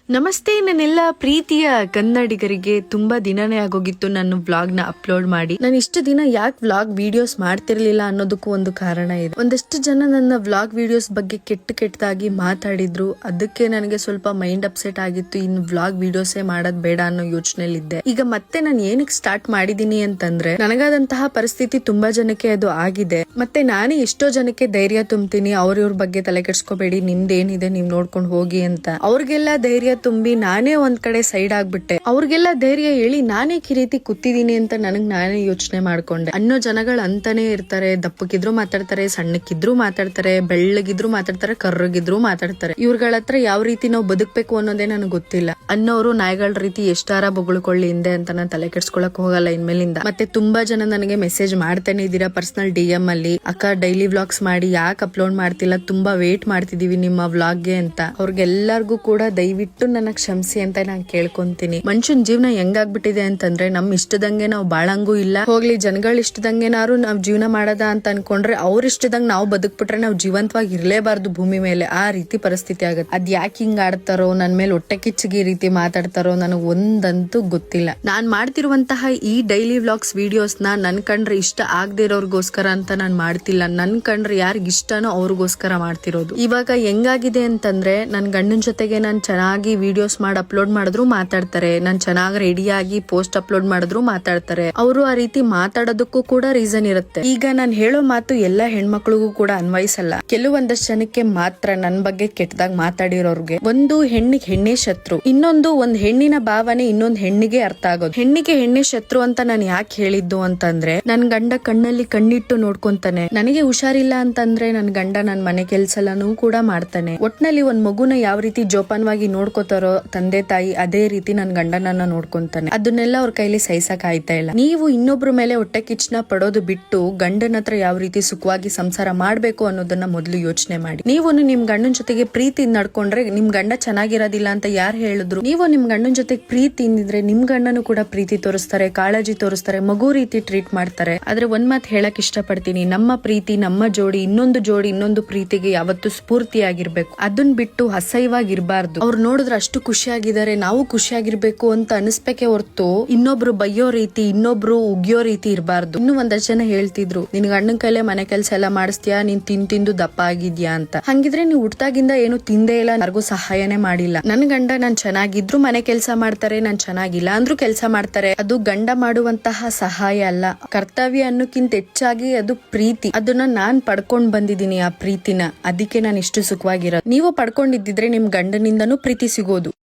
ನಮಸ್ತೆ ನನ್ನೆಲ್ಲ ಪ್ರೀತಿಯ ಕನ್ನಡಿಗರಿಗೆ. ತುಂಬಾ ದಿನನೇ ಆಗೋಗಿತ್ತು ನಾನು ವ್ಲಾಗ್ ನ ಅಪ್ಲೋಡ್ ಮಾಡಿ. ನಾನು ಇಷ್ಟು ದಿನ ಯಾಕೆ ವ್ಲಾಗ್ ವಿಡಿಯೋಸ್ ಮಾಡ್ತಿರ್ಲಿಲ್ಲ ಅನ್ನೋದಕ್ಕೂ ಒಂದು ಕಾರಣ ಇದೆ. ಒಂದಷ್ಟು ಜನ ನನ್ನ ವ್ಲಾಗ್ ವಿಡಿಯೋಸ್ ಬಗ್ಗೆ ಕೆಟ್ಟದಾಗಿ ಮಾತಾಡಿದ್ರು. ಅದಕ್ಕೆ ನನಗೆ ಸ್ವಲ್ಪ ಮೈಂಡ್ ಅಪ್ಸೆಟ್ ಆಗಿತ್ತು. ಇನ್ನು ವ್ಲಾಗ್ ವಿಡಿಯೋಸೇ ಮಾಡೋದ್ ಬೇಡ ಅನ್ನೋ ಯೋಚನೆಯಲ್ಲಿದ್ದೆ. ಈಗ ಮತ್ತೆ ನಾನು ಏನಕ್ಕೆ ಸ್ಟಾರ್ಟ್ ಮಾಡಿದೀನಿ ಅಂತಂದ್ರೆ, ನನಗಾದಂತಹ ಪರಿಸ್ಥಿತಿ ತುಂಬಾ ಜನಕ್ಕೆ ಅದು ಆಗಿದೆ. ಮತ್ತೆ ನಾನೇ ಎಷ್ಟೋ ಜನಕ್ಕೆ ಧೈರ್ಯ ತುಂಬ್ತೀನಿ, ಅವ್ರ ಬಗ್ಗೆ ತಲೆ ಕೆಡ್ಸ್ಕೋಬೇಡಿ, ನಿಮ್ದೇನಿದೆ ನೀವ್ ನೋಡ್ಕೊಂಡು ಹೋಗಿ ಅಂತ. ಅವ್ರಿಗೆಲ್ಲ ಧೈರ್ಯ ತುಂಬಿ ನಾನೇ ಒಂದ್ ಕಡೆ ಸೈಡ್ ಆಗ್ಬಿಟ್ಟೆ. ಅವ್ರಿಗೆಲ್ಲ ಧೈರ್ಯ ಹೇಳಿ ನಾನೇ ಕಿರೀತಿ ಕೂತಿದೀನಿ ಅಂತ ನನಗ್ ನಾನೇ ಯೋಚನೆ ಮಾಡ್ಕೊಂಡೆ. ಅನ್ನೋ ಜನಗಳು ಅಂತಾನೆ ಇರ್ತಾರೆ. ದಪ್ಪಕ್ಕಿದ್ರು ಮಾತಾಡ್ತಾರೆ, ಸಣ್ಣಕ್ಕಿದ್ರು ಮಾತಾಡ್ತಾರೆ, ಬೆಳ್ಳಗಿದ್ರು ಮಾತಾಡ್ತಾರೆ, ಕರ್ರಗಿದ್ರು ಮಾತಾಡ್ತಾರೆ. ಇವ್ರಗಳ ಹತ್ರ ಯಾವ ರೀತಿ ನಾವು ಬದುಕ್ಬೇಕು ಅನ್ನೋದೇ ನನಗೆ ಗೊತ್ತಿಲ್ಲ. ಅನ್ನೋರು ನಾಯಿಗಳ ರೀತಿ ಎಷ್ಟಾರ ಬೊಗಳ್ಕೊಳ್ಳಿ ಹಿಂದೆ ಅಂತ ನಾನು ತಲೆ ಕೆಡ್ಸ್ಕೊಳಕ್ ಹೋಗಲ್ಲ ಇನ್ಮೇಲಿಂದ. ಮತ್ತೆ ತುಂಬಾ ಜನ ನನಗೆ ಮೆಸೇಜ್ ಮಾಡ್ತಾನೆ ಇದೀರಾ ಪರ್ಸನಲ್ DM ಅಲ್ಲಿ, ಅಕ್ಕ ಡೈಲಿ ವ್ಲಾಗ್ಸ್ ಮಾಡಿ ಯಾಕೆ ಅಪ್ಲೋಡ್ ಮಾಡ್ತಿಲ್ಲ, ತುಂಬಾ ವೇಟ್ ಮಾಡ್ತಿದೀವಿ ನಿಮ್ಮ ವ್ಲಾಗ್ಗೆ ಅಂತ. ಅವ್ರಿಗೆಲ್ಲರಿಗೂ ಕೂಡ ದಯವಿಟ್ಟು ನನ್ನ ಕ್ಷಮಿಸಿ ಅಂತ ನಾನು ಕೇಳ್ಕೊಂತೀನಿ. ಮನುಷ್ಯನ್ ಜೀವನ ಹೆಂಗಾಗ್ಬಿಟ್ಟಿದೆ ಅಂತಂದ್ರೆ, ನಮ್ ಇಷ್ಟದಂಗೆ ನಾವು ಬಾಳಂಗೂ ಇಲ್ಲ. ಹೋಗ್ಲಿ ಜನಗಳ ಇಷ್ಟದಂಗೆನಾರು ನಾವ್ ಜೀವನ ಮಾಡದ ಅಂತ ಅನ್ಕೊಂಡ್ರೆ, ಅವ್ರ ಇಷ್ಟದಂಗ್ ನಾವು ಬದುಕ್ಬಿಟ್ರೆ ನಾವು ಜೀವಂತವಾಗಿ ಇರ್ಲೇಬಾರ್ದು ಭೂಮಿ ಮೇಲೆ. ಆ ರೀತಿ ಪರಿಸ್ಥಿತಿ ಆಗುತ್ತೆ. ಅದ್ ಯಾಕೆ ಹಿಂಗ್ ಆಡ್ತಾರೋ, ನನ್ ಮೇಲೆ ಹೊಟ್ಟೆ ಕಿಚ್ಚಿಗೆ ಈ ರೀತಿ ಮಾತಾಡ್ತಾರೋ ನನಗ್ ಒಂದಂತೂ ಗೊತ್ತಿಲ್ಲ. ನಾನ್ ಮಾಡ್ತಿರುವಂತಹ ಈ ಡೈಲಿ ವ್ಲಾಗ್ಸ್ ವಿಡಿಯೋಸ್ ನನ್ ಕಂಡ್ರೆ ಇಷ್ಟ ಆಗದಿರೋರ್ಗೋಸ್ಕರ ಅಂತ ನಾನ್ ಮಾಡ್ತಿಲ್ಲ. ನನ್ ಕಂಡ್ರೆ ಯಾರಿಗ ಇಷ್ಟನೋ ಅವ್ರಿಗೋಸ್ಕರ ಮಾಡ್ತಿರೋದು. ಇವಾಗ ಹೆಂಗಾಗಿದೆ ಅಂತಂದ್ರೆ, ನನ್ ಗಂಡನ್ ಜೊತೆಗೆ ನಾನ್ ಚೆನ್ನಾಗಿ ವಿಡಿಯೋಸ್ ಮಾಡಿ ಅಪ್ಲೋಡ್ ಮಾಡಿದ್ರು ಮಾತಾಡ್ತಾರೆ, ನಾನ್ ಚೆನ್ನಾಗಿ ರೆಡಿಯಾಗಿ ಪೋಸ್ಟ್ ಅಪ್ಲೋಡ್ ಮಾಡಿದ್ರು ಮಾತಾಡ್ತಾರೆ. ಅವರು ಆ ರೀತಿ ಮಾತಾಡೋದಕ್ಕೂ ಕೂಡ ರೀಸನ್ ಇರುತ್ತೆ. ಈಗ ನಾನ್ ಹೇಳೋ ಮಾತು ಎಲ್ಲಾ ಹೆಣ್ಮಕ್ಳಿಗೂ ಕೂಡ ಅನ್ವಯಿಸಲ್ಲ. ಕೆಲವೊಂದಷ್ಟು ಜನಕ್ಕೆ ಮಾತ್ರ ನನ್ ಬಗ್ಗೆ ಕೆಟ್ಟದಾಗ ಮಾತಾಡಿರೋರ್ಗೆ. ಒಂದು ಹೆಣ್ಣಿಗೆ ಹೆಣ್ಣೆ ಶತ್ರು, ಇನ್ನೊಂದು ಒಂದ್ ಹೆಣ್ಣಿನ ಭಾವನೆ ಇನ್ನೊಂದ್ ಹೆಣ್ಣಿಗೆ ಅರ್ಥ ಆಗೋದು. ಹೆಣ್ಣಿಗೆ ಹೆಣ್ಣೆ ಶತ್ರು ಅಂತ ನಾನು ಯಾಕೆ ಹೇಳಿದ್ದು ಅಂತಂದ್ರೆ, ನನ್ ಗಂಡ ಕಣ್ಣಲ್ಲಿ ಕಣ್ಣಿಟ್ಟು ನೋಡ್ಕೊಂತಾನೆ. ನನಗೆ ಹುಷಾರಿಲ್ಲ ಅಂತಂದ್ರೆ ನನ್ ಗಂಡ ನನ್ ಮನೆ ಕೆಲ್ಸನೂ ಕೂಡ ಮಾಡ್ತಾನೆ. ಒಟ್ನಲ್ಲಿ ಒಂದ್ ಮಗುನ ಯಾವ ರೀತಿ ಜೋಪಾನವಾಗಿ ನೋಡ್ಕೋತಾರೋ ತಂದೆ ತಾಯಿ, ಅದೇ ರೀತಿ ನನ್ ಗಂಡನನ್ನ ನೋಡ್ಕೊಂತಾನೆ. ಅದನ್ನೆಲ್ಲ ಅವ್ರ ಕೈಲಿ ಸಹಿಸಕ್ ಆಯ್ತಾ ಇಲ್ಲ. ನೀವು ಇನ್ನೊಬ್ರ ಮೇಲೆ ಹೊಟ್ಟೆ ಕಿಚ್ಚನ ಪಡೋದು ಬಿಟ್ಟು ಗಂಡನ ಹತ್ರ ಯಾವ ರೀತಿ ಸುಖವಾಗಿ ಸಂಸಾರ ಮಾಡ್ಬೇಕು ಅನ್ನೋದನ್ನ ಮೊದಲು ಯೋಚನೆ ಮಾಡಿ. ನೀವು ನಿಮ್ ಗಂಡನ ಜೊತೆಗೆ ಪ್ರೀತಿ ನಡ್ಕೊಂಡ್ರೆ ನಿಮ್ ಗಂಡ ಚೆನ್ನಾಗಿರೋದಿಲ್ಲ ಅಂತ ಯಾರು ಹೇಳಿದ್ರು? ನೀವು ನಿಮ್ ಗಂಡನ ಜೊತೆಗೆ ಪ್ರೀತಿ ಇಂದಿದ್ರೆ ನಿಮ್ ಗಂಡನು ಕೂಡ ಪ್ರೀತಿ ತೋರಿಸ್ತಾರೆ, ಕಾಳಜಿ ತೋರಿಸ್ತಾರೆ, ಮಗು ರೀತಿ ಟ್ರೀಟ್ ಮಾಡ್ತಾರೆ. ಆದ್ರೆ ಒಂದ್ ಮಾತು ಹೇಳಕ್ ಇಷ್ಟಪಡ್ತೀನಿ, ನಮ್ಮ ಪ್ರೀತಿ, ನಮ್ಮ ಜೋಡಿ ಇನ್ನೊಂದು ಪ್ರೀತಿಗೆ ಯಾವತ್ತೂ ಸ್ಫೂರ್ತಿಯಾಗಿರ್ಬೇಕು. ಅದನ್ ಬಿಟ್ಟು ಅಸಹ್ಯವಾಗಿರ್ಬಾರ್ದು. ಅವ್ರು ನೋಡಿದ್ರೆ ಅಷ್ಟು ಖುಷಿಯಾಗಿದ್ದಾರೆ, ನಾವು ಖುಷಿಯಾಗಿರ್ಬೇಕು ಅಂತ ಅನಿಸ್ಬೇಕೆ ಹೊರ್ತು ಇನ್ನೊಬ್ರು ಬೈಯೋ ರೀತಿ, ಇನ್ನೊಬ್ರು ಉಗಿಯೋ ರೀತಿ ಇರಬಾರ್ದು. ಇನ್ನು ಒಂದಷ್ಟು ಜನ ಹೇಳ್ತಿದ್ರು, ನಿನ್ ಗಂಡನ ಕೈಲೇ ಮನೆ ಕೆಲಸ ಎಲ್ಲ ಮಾಡಿಸ್ತೀಯಾ, ನೀನ್ ತಿಂದು ದಪ್ಪ ಆಗಿದ್ಯಾ ಅಂತ. ಹಂಗಿದ್ರೆ ನೀವು ಹುಟ್ಟಾಗಿಂದ ಏನು ತಿಂದೇ ಇಲ್ಲ, ಯಾರಿಗೂ ಸಹಾಯನೇ ಮಾಡಿಲ್ಲ. ನನ್ ಗಂಡ ನಾನ್ ಚೆನ್ನಾಗಿದ್ರು ಮನೆ ಕೆಲಸ ಮಾಡ್ತಾರೆ, ನಾನ್ ಚೆನ್ನಾಗಿಲ್ಲ ಅಂದ್ರೂ ಕೆಲಸ ಮಾಡ್ತಾರೆ. ಅದು ಗಂಡ ಮಾಡುವಂತಹ ಸಹಾಯ ಅಲ್ಲ, ಕರ್ತವ್ಯ ಅನ್ನೋಕ್ಕಿಂತ ಹೆಚ್ಚಾಗಿ ಅದು ಪ್ರೀತಿ. ಅದನ್ನ ನಾನ್ ಪಡ್ಕೊಂಡ್ ಬಂದಿದ್ದೀನಿ ಆ ಪ್ರೀತಿನ. ಅದಕ್ಕೆ ನಾನು ಇಷ್ಟು ಸುಖವಾಗಿರೋದು. ನೀವು ಪಡ್ಕೊಂಡಿದ್ದಿದ್ರೆ ನಿಮ್ ಗಂಡನಿಂದನೂ ಪ್ರೀತಿ ಸಿಗೋದು.